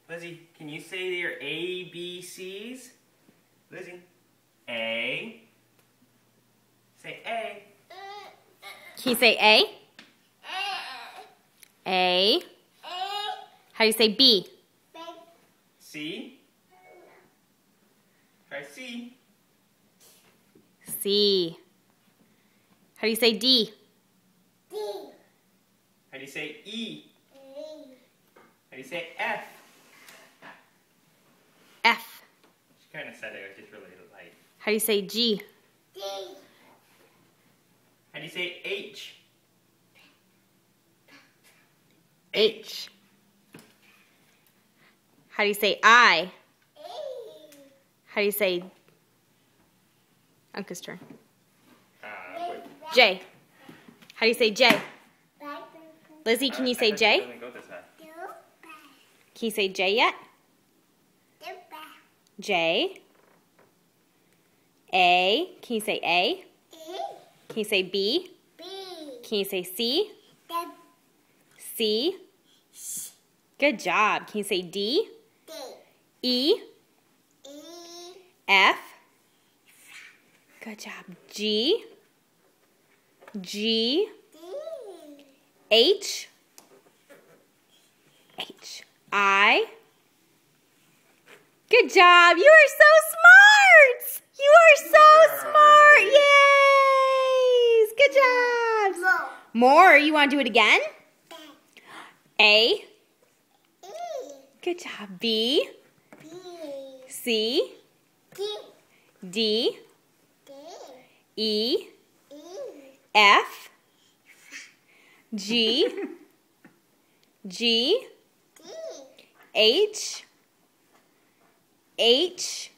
Lizzie, can you say your ABCs? Lizzie. A. Say A. Can you say A? A. How do you say B? C. Try C. C. How do you say D? How do you say E? How do you say F? F. She kind of said it, which is really light. How do you say G? How do you say H? H. How do you say I? How do you say Uncle's turn? Wait. J. How do you say J? Lizzie, can you say J? Can you say J yet? J. A. Can you say A? Can you say B? Can you say C? C. Good job. Can you say D? E. F. Good job. G. G. H. H. I. Good job. You are so smart. You are so smart. Yay. Good job. More. You want to do it again? A. Good job. B. C. D. E. F. G. G. H. H.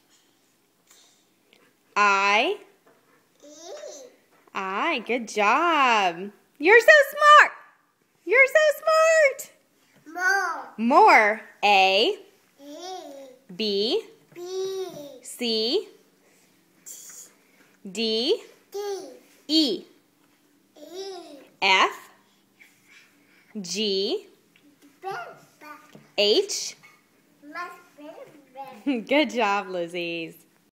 I. Good job. You're so smart. You're so smart. More. A. B. C. D. E. F. G. H. Good job, Lizzie's.